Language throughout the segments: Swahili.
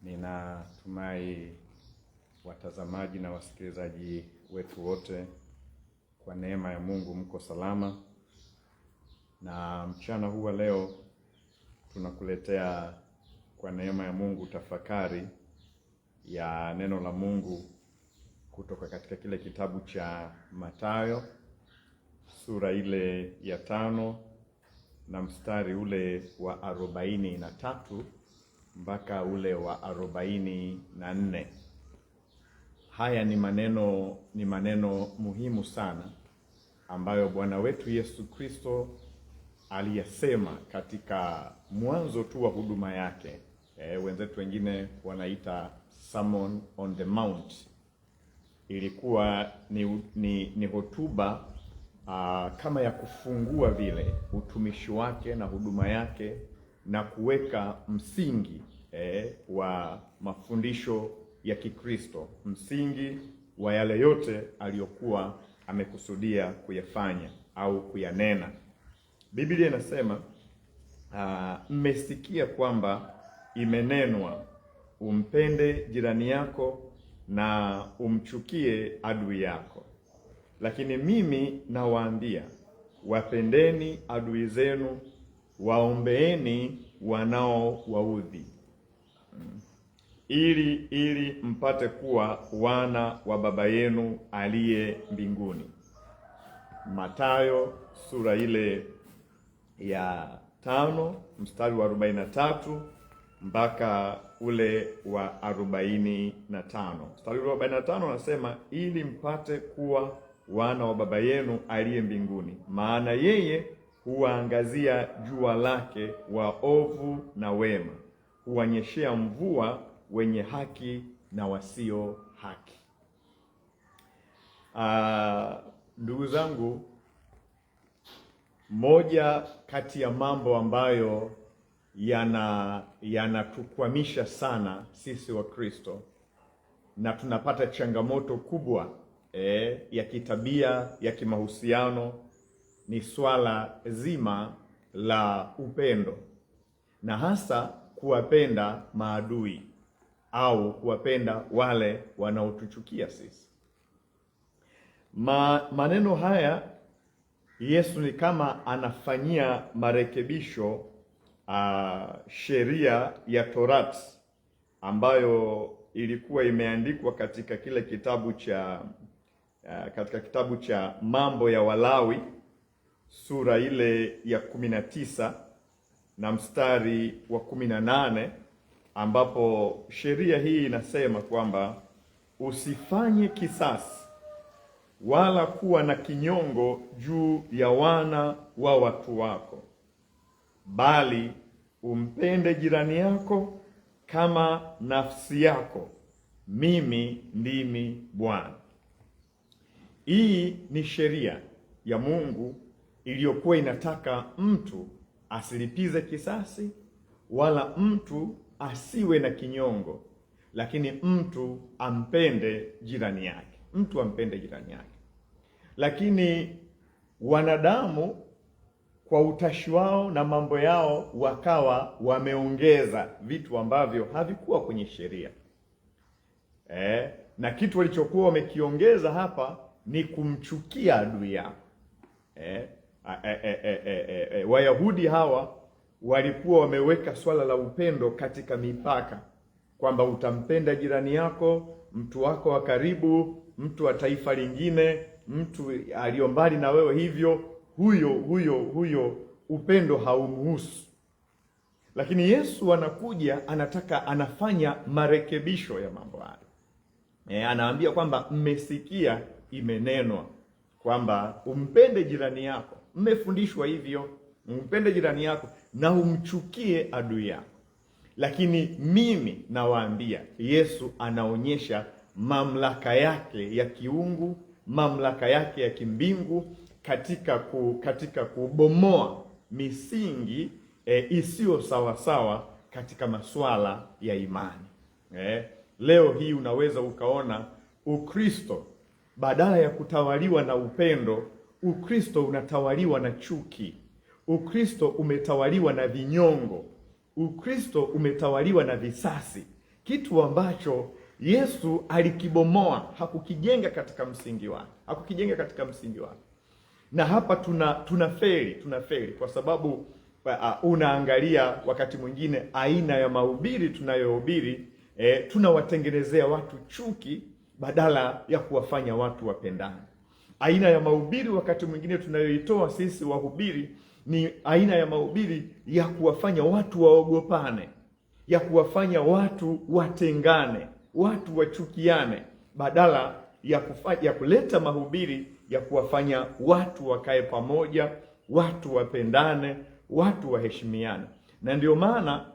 Ninatumai watazamaji na wasikilizaji wetu wote kwa neema ya Mungu mko salama. Na mchana huu leo tunakuletea kwa neema ya Mungu tafakari ya neno la Mungu kutoka katika kile kitabu cha Mathayo sura ile ya 5 na mstari ule wa 43 mpaka ule wa 44. Haya ni maneno muhimu sana ambayo Bwana wetu Yesu Kristo aliyasema katika mwanzo tu wa huduma yake. Wenzetu wengine wanaita Sermon on the Mount. Ilikuwa ni hotuba kama ya kufungua vile utumishi wake na huduma yake na kuweka msingi wa mafundisho ya Kikristo, msingi wa yale yote aliyokuwa amekusudia kuyafanya au kuyanena. Biblia inasema mmesikia kwamba imenenwa, umpende jirani yako na umchukie adui yako. Lakini mimi nawaambia, wapendeni adui zenu, waombeeni wanaowaudhi, ili mpate kuwa wana wa Baba yenu aliye mbinguni. Mathayo sura ile ya 5 mstari wa 43 mpaka ule wa 45. Mstari wa 45 unasema, ili mpate kuwa wana wa Baba yenu aliye mbinguni, maana yeye huwaangazia jua lake waovu na wema, huwanyeshea mvua wenye haki na wasio haki. Ndugu zangu, moja kati ya mambo ambayo yanatukwamisha sana sisi wa Kristo na tunapata changamoto kubwa ya kitabia, ya kimahusiano, ni swala zima la upendo, na hasa kuwapenda maadui au kuwapenda wale wanaotuchukia sisi. Maneno haya Yesu ni kama anafanyia marekebisho sheria ya Torati ambayo ilikuwa imeandikwa katika kile kitabu cha Mambo ya Walawi sura ile ya 19 na mstari wa 18, ambapo sheria hii inasema kwamba usifanye kisasi wala kuwa na kinyongo juu ya wana wa watu wako, bali umpende jirani yako kama nafsi yako. Mimi ndimi Bwana. Hii ni sheria ya Mungu iliyokuwa inataka mtu asilipize kisasi wala mtu asiwe na kinyongo, lakini mtu ampende jirani yake. Mtu ampende jirani yake. Lakini wanadamu kwa utashi wao na mambo yao wakawa wameongeza vitu ambavyo havikuwa kwenye sheria. Na kitu walichokuwa wamekiongeza hapa ni kumchukia adui yako. Wayahudi hawa walikuwa wameweka swala la upendo katika mipaka, kwamba utampenda jirani yako, mtu wako wa karibu, mtu wa taifa lingine, mtu aliyo mbali na wewe, hivyo huyo upendo haumhusu. Lakini Yesu anakuja, anafanya marekebisho ya mambo haya. Anaambia kwamba mmesikia imenenwa kwamba umpende jirani yako. Mmefundishwa hivyo, umpende jirani yako na umchukie adui yako. Lakini mimi nawaambia, Yesu anaonyesha mamlaka yake ya kiungu, mamlaka yake ya kimbingu katika kubomoa misingi isiyo sawa katika masuala ya imani. Leo hii unaweza ukaona Ukristo badala ya kutawaliwa na upendo, Ukristo unatawaliwa na chuki. Ukristo umetawaliwa na vinyongo. Ukristo umetawaliwa na visasi. kitu ambacho Yesu alikibomoa, hakukijenga katika msingi wake, Na hapa tunafeli kwa sababu unaangalia wakati mwingine aina ya mahubiri tunayohubiri, tunawatengenezea watu chuki badala ya kuwafanya watu wapendane. Aina ya mahubiri wakati mwingine tunayoitoa sisi wahubiri ni aina ya mahubiri ya kuwafanya watu waogopane, ya kuwafanya watu watengane, watu wachukiane, badala ya kuleta mahubiri ya kuwafanya watu wakae pamoja, watu wapendane, watu waheshimiane. Na ndio maana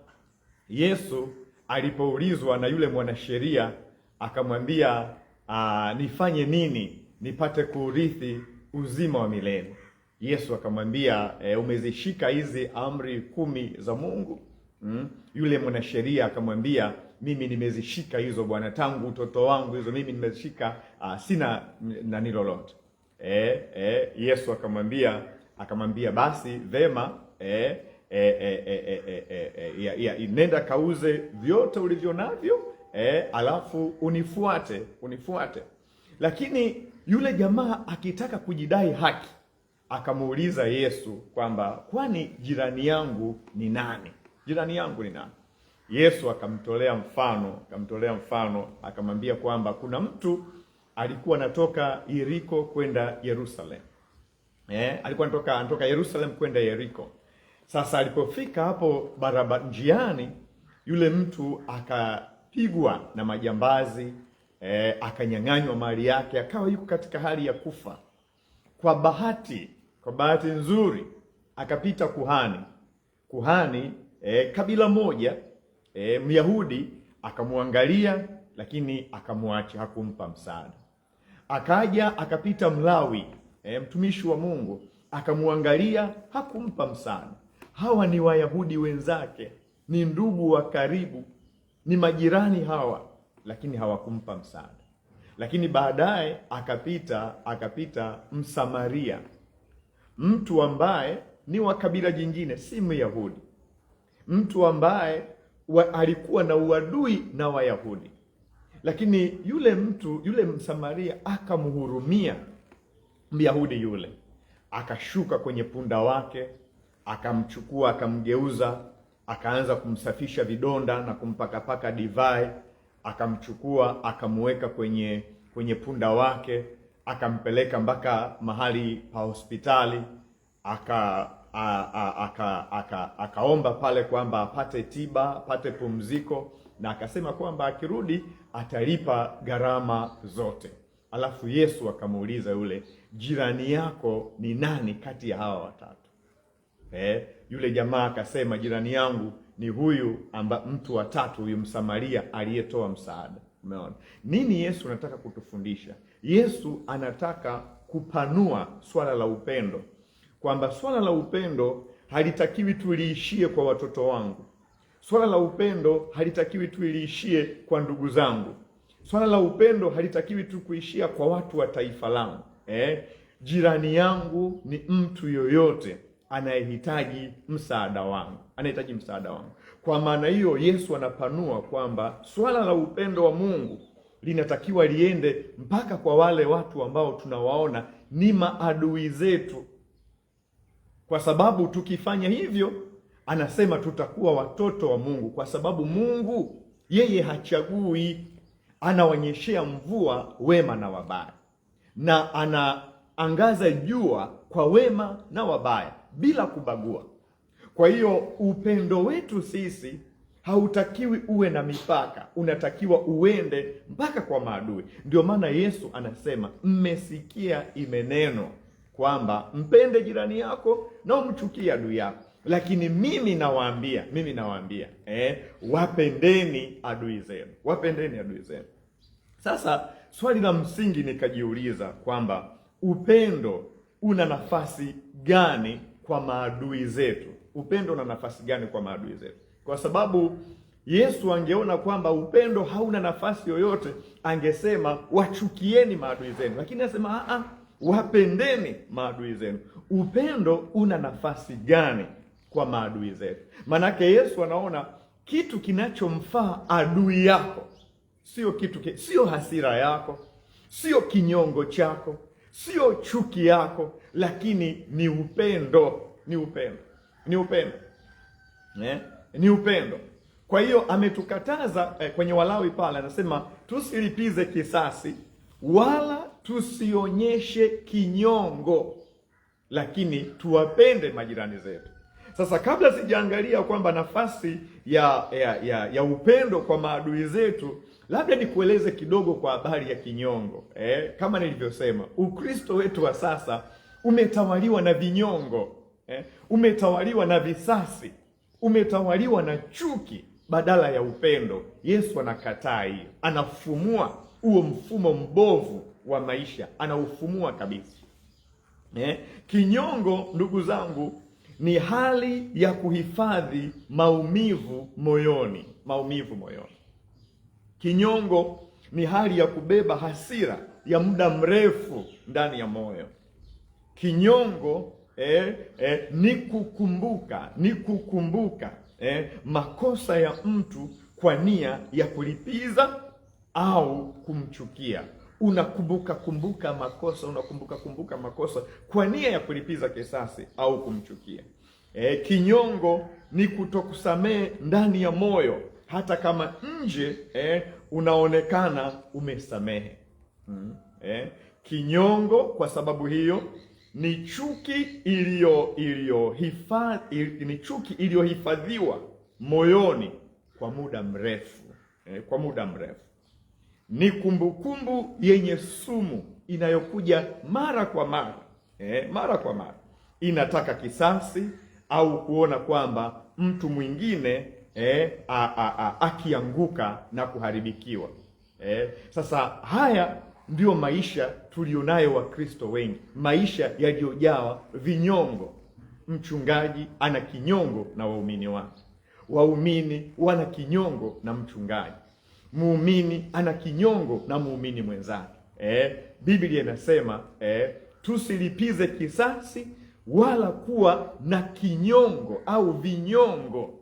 Yesu alipoulizwa na yule mwanasheria akamwambia, nifanye nini nipate kuurithi uzima wa milele? Yesu akamwambia, umezishika hizi amri 10 za Mungu? Yule mwanasheria akamwambia, mimi nimezishika hizo Bwana, tangu utoto wangu hizo mimi nimezishika, sina nani lolote. Yesu akamwambia basi vema, nenda kauze vyote ulivyo navyo, alafu unifuate. Lakini yule jamaa akitaka kujidai haki akamuuliza Yesu kwamba, kwani jirani yangu ni nani? Yesu akamtolea mfano akamwambia kwamba kuna mtu alikuwa anatoka Yeriko kwenda Yerusalem. Alikuwa anatoka Yerusalem kwenda Yeriko. Sasa alipofika hapo barabara njiani, yule mtu akapigwa na majambazi, akanyang'anywa mali yake, akawa yuko katika hali ya kufa. Kwa bahati nzuri akapita kuhani kabila moja, Myahudi, akamwangalia lakini akamwacha, hakumpa msaada. Akaja akapita Mlawi, mtumishi wa Mungu, akamwangalia, hakumpa msaada. Hawa ni Wayahudi wenzake, ni ndugu wa karibu, ni majirani hawa, lakini hawakumpa msaada. Lakini baadaye akapita Msamaria, mtu ambaye ni wa kabila jingine, si Myahudi, mtu ambaye alikuwa na uadui na Wayahudi. Lakini yule Msamaria akamhurumia Myahudi yule, akashuka kwenye punda wake, akamchukua, akamgeuza, akaanza kumsafisha vidonda na kumpakapaka divai, akamchukua, akamuweka kwenye punda wake, akampeleka mpaka mahali pa hospitali, akaomba pale kwamba apate tiba, apate pumziko, na akasema kwamba akirudi atalipa gharama zote. Alafu Yesu akamuuliza yule, jirani yako ni nani kati ya hawa watatu? Yule jamaa akasema, jirani yangu ni huyu mtu wa tatu, huyu Msamaria aliyetoa msaada. Umeona nini Yesu anataka kutufundisha? Yesu anataka kupanua swala la upendo, kwamba swala la upendo halitakiwi tu liishie kwa watoto wangu. Swala la upendo halitakiwi tu liishie kwa ndugu zangu. Swala la upendo halitakiwi tu kuishia kwa watu wa taifa langu. Jirani yangu ni mtu yoyote anayehitaji msaada wangu, Kwa maana hiyo Yesu anapanua kwamba swala la upendo wa Mungu linatakiwa liende mpaka kwa wale watu ambao tunawaona ni maadui zetu, kwa sababu tukifanya hivyo, anasema tutakuwa watoto wa Mungu, kwa sababu Mungu yeye hachagui, anawanyeshea mvua wema na wabaya, na anaangaza jua kwa wema na wabaya bila kubagua. Kwa hiyo upendo wetu sisi hautakiwi uwe na mipaka, unatakiwa uende mpaka kwa maadui. Ndio maana Yesu anasema, mmesikia imenenwa kwamba mpende jirani yako na umchukie adui yako, lakini mimi nawaambia, wapendeni adui zenu. Sasa swali la msingi nikajiuliza kwamba upendo una nafasi gani kwa maadui zetu? Kwa sababu Yesu angeona kwamba upendo hauna nafasi yoyote, angesema wachukieni maadui zenu, lakini anasema wapendeni maadui zenu. Upendo una nafasi gani kwa maadui zetu? Manake Yesu anaona kitu kinachomfaa adui yako, sio hasira yako, sio kinyongo chako, sio chuki yako, lakini ni upendo. Ni upendo. Kwa hiyo ametukataza kwenye Walawi pale, anasema tusilipize kisasi wala tusionyeshe kinyongo, lakini tuwapende majirani zetu. Sasa kabla sijaangalia kwamba nafasi ya upendo kwa maadui zetu, labda nikueleze kidogo kwa habari ya kinyongo. Kama nilivyosema, Ukristo wetu wa sasa umetawaliwa na vinyongo, umetawaliwa na visasi, umetawaliwa na chuki badala ya upendo. Yesu anakataa hiyo, anafumua huo mfumo mbovu wa maisha, anaufumua kabisa. Kinyongo, ndugu zangu, ni hali ya kuhifadhi maumivu moyoni. Kinyongo ni hali ya kubeba hasira ya muda mrefu ndani ya moyo. Kinyongo ni kukumbuka makosa ya mtu kwa nia ya kulipiza au kumchukia. Unakumbuka makosa kwa nia ya kulipiza kisasi au kumchukia. Kinyongo ni kutokusamehe ndani ya moyo, hata kama nje unaonekana umesamehe. Kinyongo kwa sababu hiyo ni chuki iliyohifadhiwa moyoni kwa muda mrefu. Ni kumbukumbu yenye sumu inayokuja mara kwa mara. Inataka kisasi au kuona kwamba mtu mwingine akianguka na kuharibikiwa. Sasa haya ndio maisha tulionayo Wakristo wengi, maisha yaliyojawa vinyongo. Mchungaji ana kinyongo na waumini wake, waumini wana kinyongo na mchungaji, muumini ana kinyongo na muumini mwenzake. Biblia inasema tusilipize kisasi wala kuwa na kinyongo au vinyongo,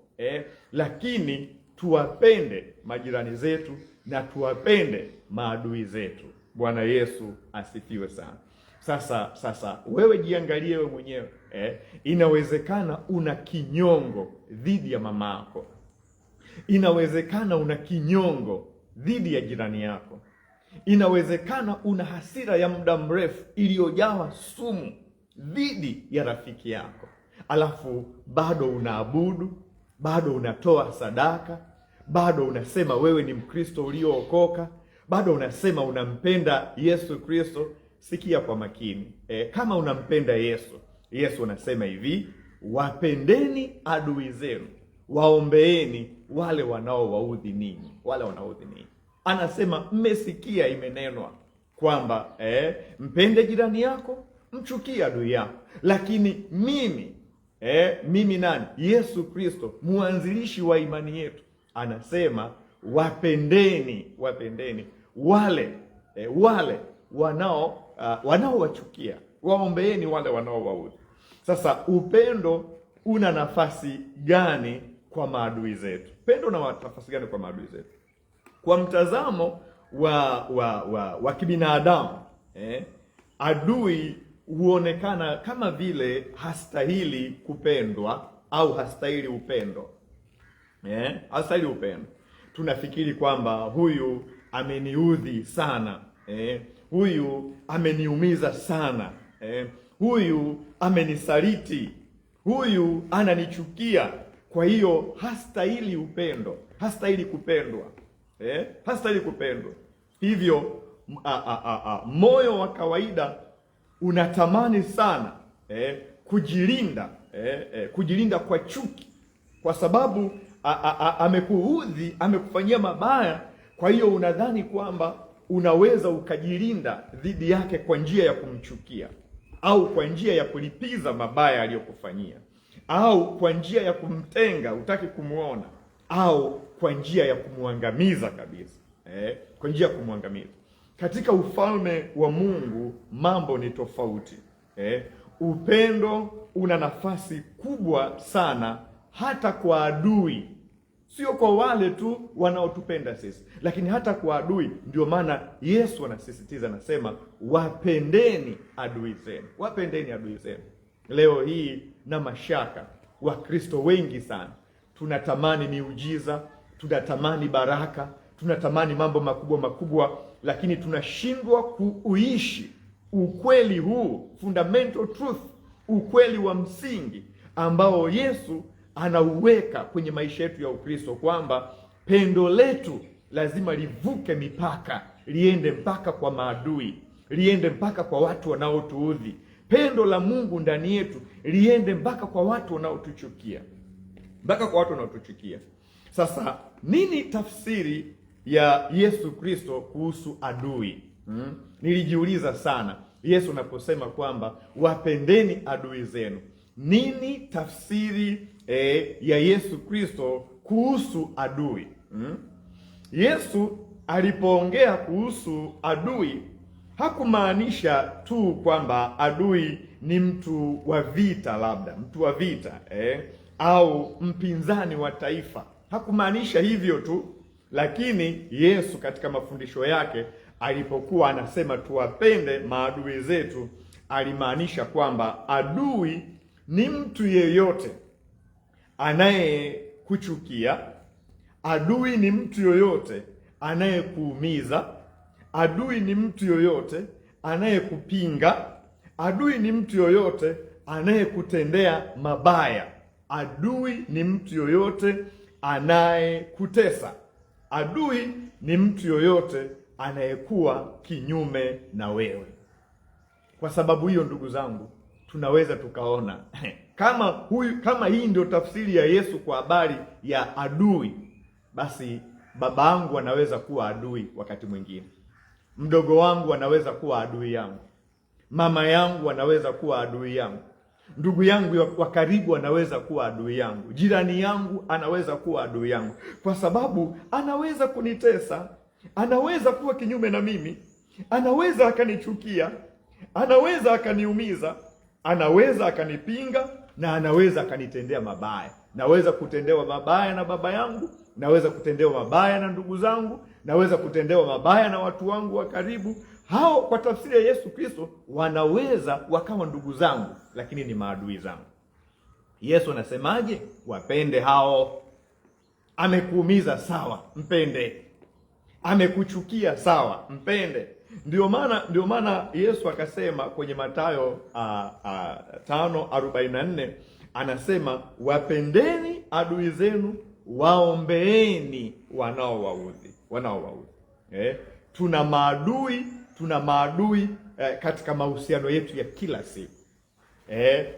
lakini tuwapende majirani zetu na tuwapende maadui zetu. Bwana Yesu asifiwe sana. Sasa wewe jiangalie wewe mwenyewe. Inawezekana una kinyongo dhidi ya mama yako. Inawezekana una kinyongo dhidi ya jirani yako. Inawezekana una hasira ya muda mrefu iliyojawa sumu dhidi ya rafiki yako. Alafu bado unaabudu, bado unatoa sadaka, bado unasema wewe ni Mkristo uliookoka, bado unasema unampenda Yesu Kristo. Sikia kwa makini. Kama unampenda Yesu anasema hivi, wapendeni adui zenu, waombeeni wale wanaowaudhi ninyi. Anasema mmesikia imenenwa kwamba mpende jirani yako, mchukie adui yako. Lakini mimi nani? Yesu Kristo, mwanzilishi wa imani yetu, anasema wapendeni wale wanaowachukia, waombeeni wale wanaowaudhi. Sasa upendo una nafasi gani kwa maadui zetu? Upendo una nafasi gani kwa maadui zetu? Kwa mtazamo wa kibinadamu, adui huonekana kama vile hastahili kupendwa au hastahili upendo. Hastahili upendo. Tunafikiri kwamba huyu ameniudhi sana, huyu ameniumiza sana, huyu amenisaliti, huyu ananichukia, kwa hiyo hastahili upendo, hastahili kupendwa. Hastahili kupendwa. Hivyo moyo wa kawaida unatamani sana kujilinda kwa chuki, kwa sababu amekuudhi, amekufanyia mabaya. Kwa hiyo unadhani kwamba unaweza ukajilinda dhidi yake kwa njia ya kumchukia, au kwa njia ya kulipiza mabaya aliyokufanyia, au kwa njia ya kumtenga, utaki kumuona, au kwa njia ya kumwangamiza kabisa. Kwa njia ya kumwangamiza. Katika ufalme wa Mungu mambo ni tofauti. Upendo una nafasi kubwa sana hata kwa adui. sio kwa wale tu wanaotupenda sisi, lakini hata kwa adui. Ndio maana Yesu anasisitiza, anasema wapendeni adui zenu, wapendeni adui zenu. Leo hii na mashaka, Wakristo wengi sana tunatamani miujiza, tunatamani baraka, tunatamani mambo makubwa makubwa, lakini tunashindwa kuishi ukweli huu, fundamental truth, ukweli wa msingi ambao Yesu anauweka kwenye maisha yetu ya Ukristo, kwamba pendo letu lazima livuke mipaka, liende mpaka kwa maadui, liende mpaka kwa watu wanaotuudhi. Pendo la Mungu ndani yetu liende mpaka kwa watu wanaotuchukia, mpaka kwa watu wanaotuchukia. Sasa nini tafsiri ya Yesu Kristo kuhusu adui? Nilijiuliza sana, Yesu anaposema kwamba wapendeni adui zenu, nini tafsiri ya Yesu Kristo kuhusu adui? Yesu alipoongea kuhusu adui hakumaanisha tu kwamba adui ni mtu wa vita, labda mtu wa vita au mpinzani wa taifa. Hakumaanisha hivyo tu, lakini Yesu katika mafundisho yake alipokuwa anasema tuwapende maadui zetu, alimaanisha kwamba adui ni mtu yeyote anayekuchukia, adui ni mtu yoyote anayekuumiza, adui ni mtu yoyote anayekupinga, adui ni mtu yoyote anayekutendea mabaya, adui ni mtu yoyote anayekutesa, adui ni mtu yoyote anayekuwa kinyume na wewe. Kwa sababu hiyo, ndugu zangu, tunaweza tukaona kama hii ndio tafsiri ya Yesu kwa habari ya adui, basi baba yangu anaweza kuwa adui wakati mwingine, mdogo wangu anaweza kuwa adui yangu, mama yangu anaweza kuwa adui yangu, ndugu yangu wa karibu anaweza kuwa adui yangu, jirani yangu anaweza kuwa adui yangu, kwa sababu anaweza kunitesa, anaweza kuwa kinyume na mimi, anaweza akanichukia, anaweza akaniumiza, anaweza akanipinga, na anaweza akanitendea mabaya. Naweza kutendewa mabaya na baba yangu, naweza kutendewa mabaya na ndugu zangu, naweza kutendewa mabaya na watu wangu wa karibu. Hao kwa tafsiri ya Yesu Kristo wanaweza wakawa ndugu zangu, lakini ni maadui zangu. Yesu anasemaje? Wapende hao. Amekuumiza, sawa, mpende. Amekuchukia, sawa, mpende. Ndio maana Yesu akasema kwenye Mathayo 5:44 anasema wapendeni adui zenu, waombeeni wanaowaudhi. Tuna maadui katika mahusiano yetu ya kila siku.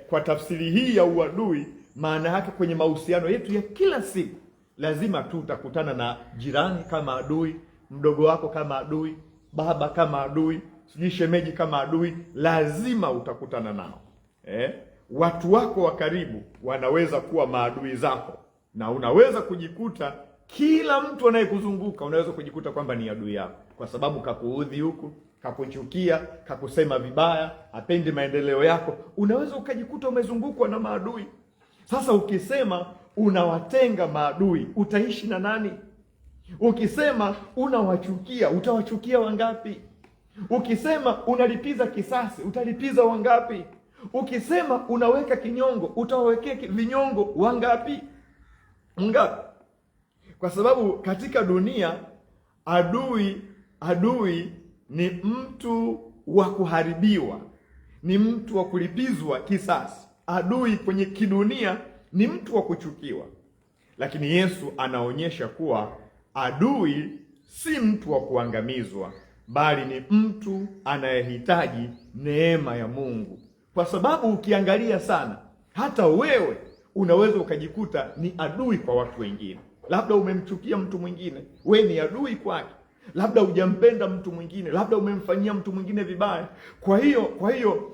Kwa tafsiri hii ya uadui, maana yake kwenye mahusiano yetu ya kila siku lazima tu utakutana na jirani kama adui, mdogo wako kama adui, baba kama adui, sijui shemeji kama adui, lazima utakutana nao. Watu wako wa karibu wanaweza kuwa maadui zako, na unaweza kujikuta kila mtu anayekuzunguka unaweza kujikuta kwamba ni adui yako, kwa sababu kakuudhi huku, kakuchukia, kakusema vibaya, hapendi maendeleo yako. Unaweza ukajikuta umezungukwa na maadui. Sasa ukisema unawatenga maadui, utaishi na nani? Ukisema unawachukia, utawachukia wangapi? Ukisema unalipiza kisasi, utalipiza wangapi? Ukisema unaweka kinyongo, utawawekea vinyongo wangapi? Kwa sababu katika dunia adui ni mtu wa kuharibiwa, ni mtu wa kulipizwa kisasi. Adui kwenye kidunia ni mtu wa kuchukiwa. Lakini Yesu anaonyesha kuwa adui si mtu wa kuangamizwa, bali ni mtu anayehitaji neema ya Mungu. Kwa sababu ukiangalia sana, hata wewe unaweza ukajikuta ni adui kwa watu wengine. Labda umemchukia mtu mwingine, we ni adui kwake. Labda hujampenda mtu mwingine, labda umemfanyia mtu mwingine vibaya. Kwa hiyo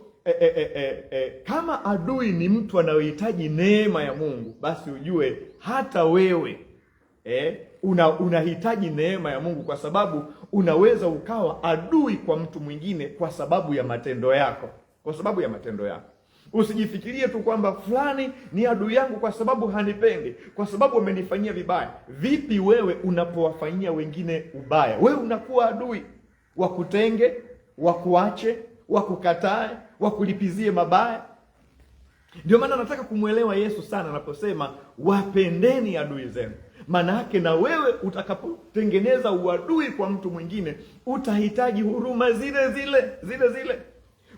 kama adui ni mtu anayohitaji neema ya Mungu, basi ujue hata wewe unahitaji neema ya Mungu, kwa sababu unaweza ukawa adui kwa mtu mwingine kwa sababu ya matendo yako, Usijifikirie tu kwamba fulani ni adui yangu kwa sababu hanipendi, kwa sababu amenifanyia vibaya. Vipi wewe unapowafanyia wengine ubaya? Wewe unakuwa adui. Wakutenge, wakuache, wakukatae, wakulipizie mabaya. Ndio maana nataka kumwelewa Yesu sana anaposema wapendeni adui zenu. Maana yake na wewe utakapotengeneza uadui kwa mtu mwingine utahitaji huruma zile zile,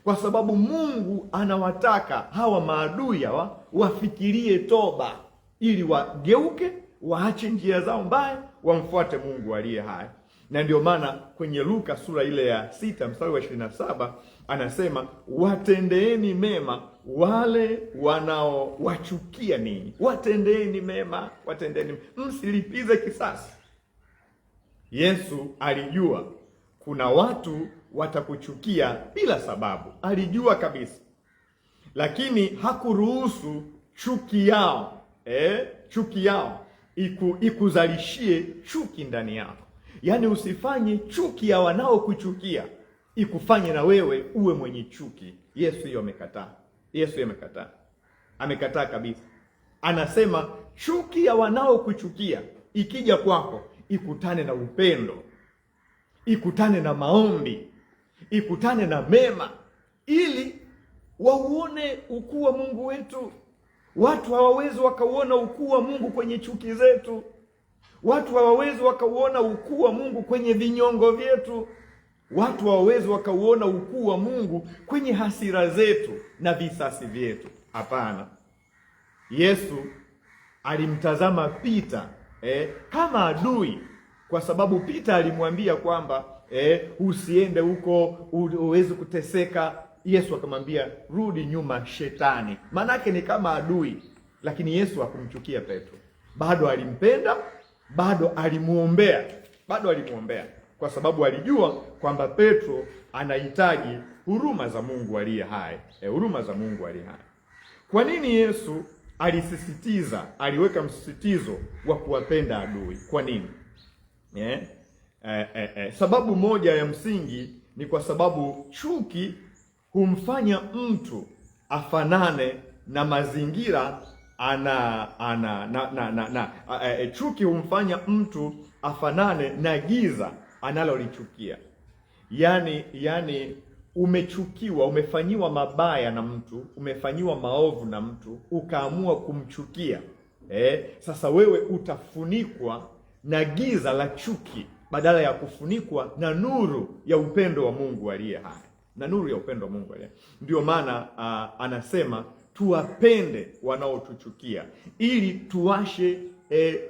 kwa sababu Mungu anawataka hawa maadui hawa wafikirie toba, ili wageuke, waache njia zao mbaya, wamfuate Mungu aliye hai. Na ndio maana kwenye Luka sura ile ya 6 mstari wa 27 anasema watendeeni mema wale wanaowachukia ninyi. Watendeeni mema, msilipize kisasi. Yesu alijua kuna watu watakuchukia bila sababu, alijua kabisa, lakini hakuruhusu chuki yao ikuzalishie chuki ndani yako. Yaani usifanye chuki ya wanaokuchukia ikufanye na wewe uwe mwenye chuki. Yesu hiyo amekataa. Amekataa kabisa. Anasema chuki ya wanaokuchukia ikija kwako ikutane na upendo, ikutane na maombi, ikutane na mema, ili wauone ukuu wa Mungu wetu. Watu hawawezi wakauona ukuu wa Mungu kwenye chuki zetu. Watu hawawezi wakauona ukuu wa Mungu kwenye vinyongo vyetu. Watu hawawezi wakauona ukuu wa Mungu kwenye hasira zetu na visasi vyetu. Hapana. Yesu alimtazama Pita kama adui, kwa sababu Pita alimwambia kwamba usiende huko, uweze kuteseka. Yesu akamwambia rudi nyuma Shetani. Manake ni kama adui, lakini Yesu hakumchukia Petro. Bado alimpenda, bado alimuombea, kwa sababu alijua kwamba Petro anahitaji huruma za Mungu aliye hai. Huruma za Mungu aliye hai. Kwa nini Yesu aliweka msisitizo wa kuwapenda adui? Kwa nini? Sababu moja ya msingi ni kwa sababu chuki humfanya mtu afanane na mazingira chuki humfanya mtu afanane na giza analolichukia. Yani umechukiwa, umefanyiwa mabaya na mtu, umefanyiwa maovu na mtu, ukaamua kumchukia. Sasa wewe utafunikwa na giza la chuki badala ya kufunikwa na nuru ya upendo wa Mungu aliye hai. Ndio maana anasema tuwapende wanaotuchukia, ili tuwashe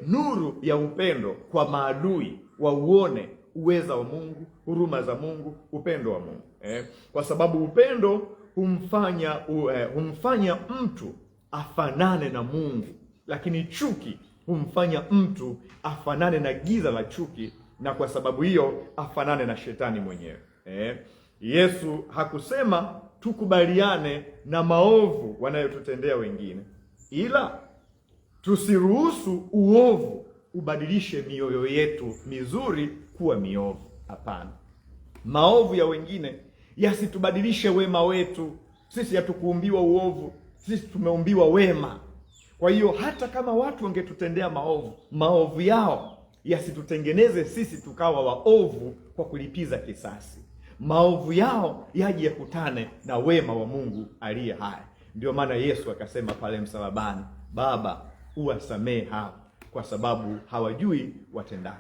nuru ya upendo kwa maadui, wauone uweza wa Mungu, huruma za Mungu, upendo wa Mungu. Kwa sababu upendo humfanya mtu afanane na Mungu, lakini chuki humfanya mtu afanane na giza la chuki, na kwa sababu hiyo afanane na Shetani mwenyewe. Yesu hakusema tukubaliane na maovu wanayotutendea wengine, ila tusiruhusu uovu ubadilishe mioyo yetu mizuri kuwa miovu. Hapana. Maovu ya wengine yasitubadilishe wema wetu. Sisi hatukuumbiwa uovu, sisi tumeumbiwa wema. Kwa hiyo hata kama watu wangetutendea maovu yao yasitutengeneze sisi tukawa waovu kwa kulipiza kisasi. Maovu yao yaje yakutane na wema wa Mungu aliye hai. Ndio maana Yesu akasema pale msalabani, Baba, uwasamehe hao, kwa sababu hawajui watendalo.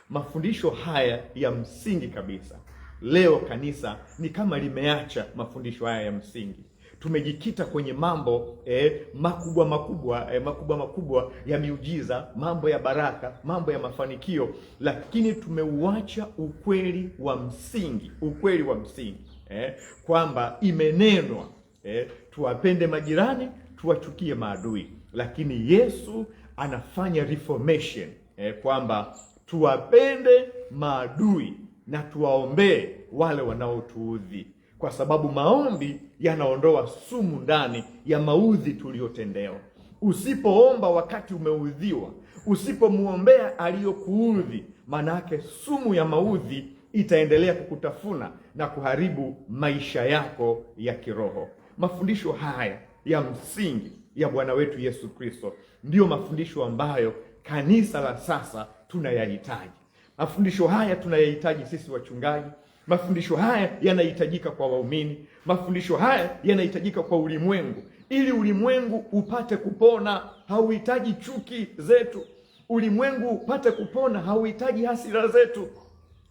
Mafundisho haya ya msingi kabisa. Leo kanisa ni kama limeacha mafundisho haya ya msingi. Tumejikita kwenye mambo makubwa ya miujiza, mambo ya baraka, mambo ya mafanikio, lakini tumeuacha ukweli wa msingi. Kwamba imenenwa tuwapende majirani, tuwachukie maadui. Lakini Yesu anafanya reformation kwamba tuwapende maadui na tuwaombee wale wanaotuudhi, kwa sababu maombi yanaondoa sumu ndani ya maudhi tuliyotendewa. Usipoomba wakati umeudhiwa, usipomuombea aliyokuudhi, manake sumu ya maudhi itaendelea kukutafuna na kuharibu maisha yako ya kiroho. Mafundisho haya ya msingi ya Bwana wetu Yesu Kristo. Ndiyo mafundisho ambayo kanisa la sasa tunayahitaji. Mafundisho haya tunayahitaji sisi wachungaji. Mafundisho haya yanahitajika kwa waumini. Mafundisho haya yanahitajika kwa ulimwengu, ili ulimwengu upate kupona. Hauhitaji chuki zetu. Ulimwengu upate kupona, hauhitaji hasira zetu.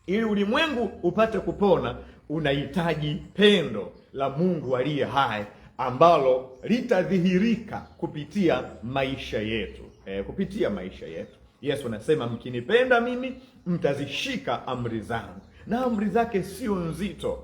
Ili ulimwengu upate kupona, unahitaji pendo la Mungu aliye hai, ambalo litadhihirika kupitia maisha yetu. Kupitia maisha yetu. Yesu anasema, mkinipenda mimi mtazishika amri zangu, na amri zake sio nzito.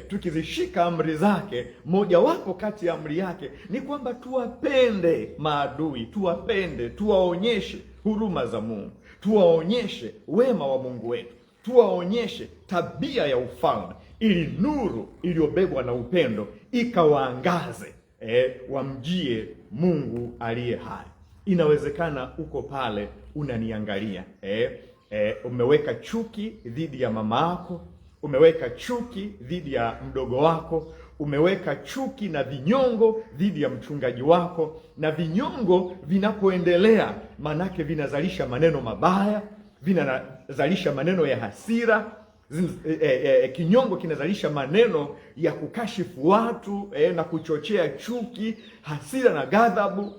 Tukizishika amri zake, mojawapo kati ya amri yake ni kwamba tuwapende maadui, tuwapende, tuwaonyeshe huruma za Mungu, tuwaonyeshe wema wa Mungu wetu, tuwaonyeshe tabia ya ufalme, ili nuru iliyobebwa na upendo ikawaangaze, wamjie Mungu aliye hai. Inawezekana uko pale unaniangalia, umeweka chuki dhidi ya mama yako, umeweka chuki dhidi ya mdogo wako, umeweka chuki na vinyongo dhidi ya mchungaji wako, na vinyongo vinapoendelea, manake vinazalisha maneno mabaya, vinazalisha maneno ya hasira. Kinyongo kinazalisha maneno ya kukashifu watu, na kuchochea chuki, hasira na ghadhabu.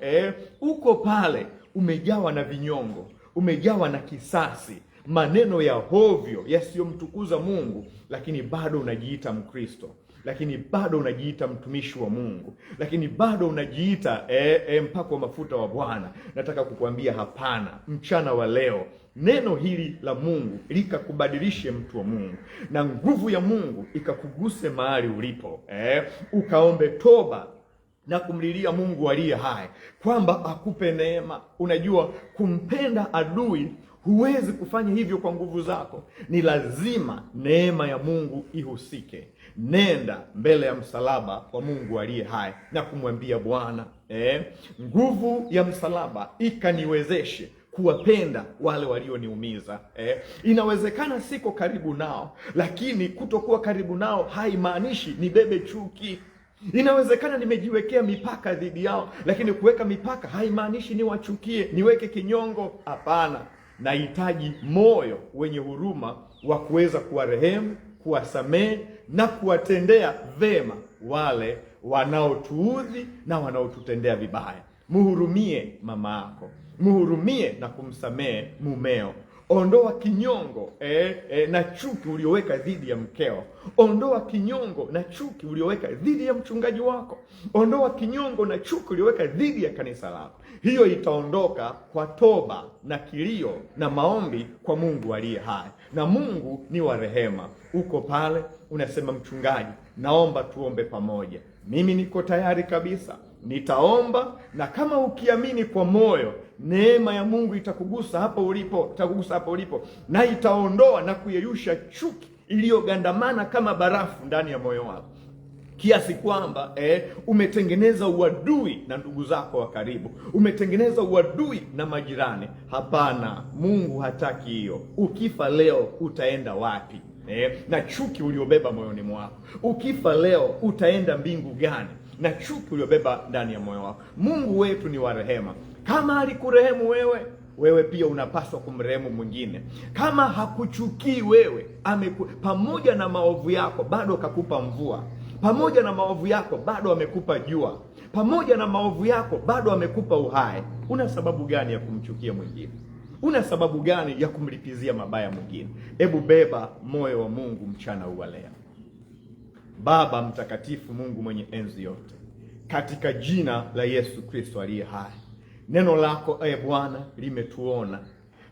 Uko pale umejawa na vinyongo, umejawa na kisasi, maneno ya hovyo yasiyomtukuza Mungu, lakini bado unajiita Mkristo, lakini bado unajiita mtumishi wa Mungu, lakini bado unajiita mpako wa mafuta wa Bwana. Nataka kukuambia hapana. Mchana wa leo neno hili la Mungu likakubadilishe mtu wa Mungu, na nguvu ya Mungu ikakuguse mahali ulipo, ukaombe toba na kumlilia Mungu aliye hai kwamba akupe neema. Unajua, kumpenda adui huwezi kufanya hivyo kwa nguvu zako. Ni lazima neema ya Mungu ihusike. Nenda mbele ya msalaba wa Mungu aliye hai na kumwambia Bwana, nguvu ya msalaba ikaniwezeshe kuwapenda wale walioniumiza. Inawezekana siko karibu nao, lakini kutokuwa karibu nao haimaanishi nibebe chuki. Inawezekana nimejiwekea mipaka dhidi yao, lakini kuweka mipaka haimaanishi niwachukie, niweke kinyongo. Hapana. Nahitaji moyo wenye huruma wa kuweza kuwarehemu, kuwasamehe na kuwatendea vema wale wanaotuudhi na wanaotutendea vibaya. Muhurumie mama yako, muhurumie na kumsamehe mumeo. Ondoa kinyongo na chuki ulioweka dhidi ya mkeo. Ondoa kinyongo na chuki ulioweka dhidi ya mchungaji wako. Ondoa kinyongo na chuki ulioweka dhidi ya kanisa lako. Hiyo itaondoka kwa toba na kilio na maombi kwa Mungu aliye hai, na Mungu ni wa rehema. Uko pale unasema, mchungaji, naomba tuombe pamoja. Mimi niko tayari kabisa, nitaomba, na kama ukiamini kwa moyo, neema ya Mungu itakugusa hapo ulipo, na itaondoa na kuyeyusha chuki iliyogandamana kama barafu ndani ya moyo wako, kiasi kwamba umetengeneza uadui na ndugu zako wa karibu, umetengeneza uadui na majirani. Hapana, Mungu hataki hiyo. Ukifa leo utaenda wapi? Na chuki uliobeba moyoni mwako, ukifa leo utaenda mbingu gani na chuki uliobeba ndani ya moyo wako? Mungu wetu ni wa rehema. Kama alikurehemu wewe pia unapaswa kumrehemu mwingine. Kama hakuchukii wewe, pamoja na maovu yako bado akakupa mvua, pamoja na maovu yako bado amekupa jua, pamoja na maovu yako bado amekupa uhai. Una sababu gani ya kumchukia mwingine? Una sababu gani ya kumlipizia mabaya mwingine? Hebu beba moyo wa Mungu mchana huu wa leo. Baba mtakatifu, Mungu mwenye enzi yote, katika jina la Yesu Kristo aliye hai, neno lako Bwana limetuona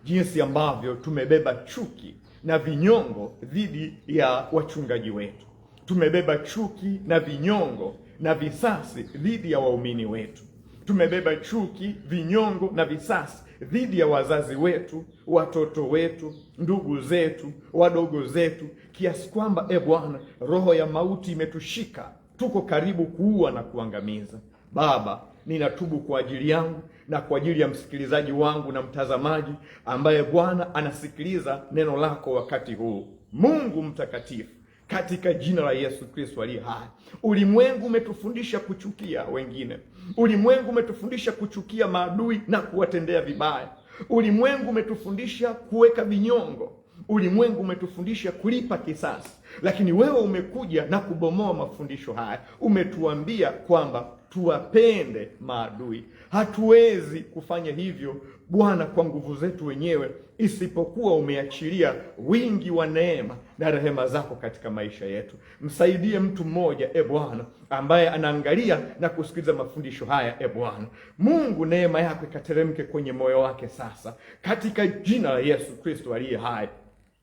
jinsi ambavyo tumebeba chuki na vinyongo dhidi ya wachungaji wetu. Tumebeba chuki na vinyongo na visasi dhidi ya waumini wetu. Tumebeba chuki, vinyongo na visasi dhidi ya wazazi wetu, watoto wetu, ndugu zetu, wadogo zetu, kiasi kwamba Bwana, roho ya mauti imetushika. Tuko karibu kuua na kuangamiza. Baba, ninatubu kwa ajili yangu na kwa ajili ya msikilizaji wangu na mtazamaji ambaye Bwana anasikiliza neno lako wakati huu. Mungu mtakatifu, katika jina la Yesu Kristo aliye hai, ulimwengu umetufundisha kuchukia wengine. Ulimwengu umetufundisha kuchukia maadui na kuwatendea vibaya. Ulimwengu umetufundisha kuweka vinyongo. Ulimwengu umetufundisha kulipa kisasi. Lakini wewe umekuja na kubomoa mafundisho haya. Umetuambia kwamba tuwapende maadui. Hatuwezi kufanya hivyo Bwana kwa nguvu zetu wenyewe, isipokuwa umeachilia wingi wa neema na rehema zako katika maisha yetu. Msaidie mtu mmoja Bwana ambaye anaangalia na kusikiliza mafundisho haya Bwana Mungu, neema yako ikateremke kwenye moyo wake sasa, katika jina la Yesu Kristo aliye hai.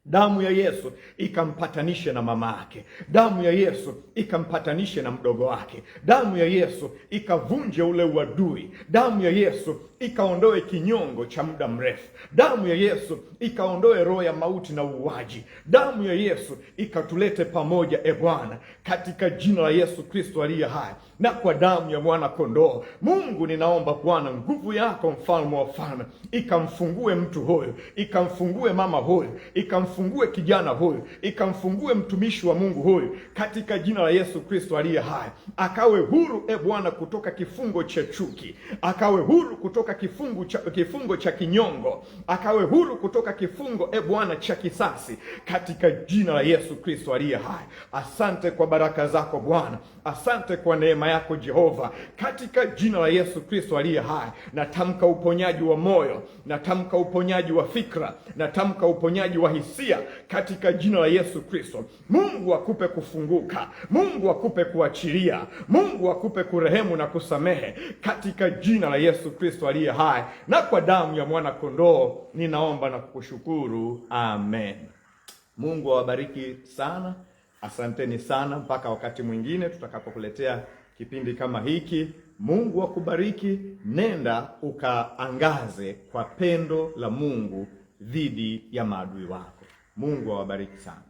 Damu ya Yesu ikampatanishe na mama yake. Damu ya Yesu ikampatanishe na mdogo wake. Damu ya Yesu ikavunje ule uadui. Damu ya Yesu ikaondoe kinyongo cha muda mrefu. Damu ya Yesu ikaondoe roho ya mauti na uuaji. Damu ya Yesu ikatulete pamoja Bwana, katika jina la Yesu Kristo aliye hai, na kwa damu ya mwana kondoo. Mungu, ninaomba Bwana, nguvu yako mfalme wa falme ikamfungue mtu huyu, ikamfungue mama huyu, ikamfungue kijana huyu, ikamfungue mtumishi wa Mungu huyu, katika jina la Yesu Kristo aliye hai. Akawe huru Bwana kutoka kifungo cha chuki, akawe huru kutoka kifungo cha kinyongo, akawe huru kutoka kifungo Bwana cha kisasi, katika jina la Yesu Kristo aliye hai. Asante kwa baraka zako Bwana, asante kwa neema yako Jehova, katika jina la Yesu Kristo aliye hai. Natamka uponyaji wa moyo, natamka uponyaji wa fikra, natamka uponyaji wa hisia, katika jina la Yesu Kristo. Mungu akupe kufunguka, Mungu akupe kuachilia, Mungu akupe kurehemu na kusamehe, katika jina la Yesu Kristo aliye hai, na kwa damu ya mwana kondoo ninaomba na kukushukuru, amen. Mungu awabariki sana. Asanteni sana, mpaka wakati mwingine tutakapokuletea kipindi kama hiki. Mungu akubariki. Nenda ukaangaze kwa pendo la Mungu dhidi ya maadui wako. Mungu awabariki sana.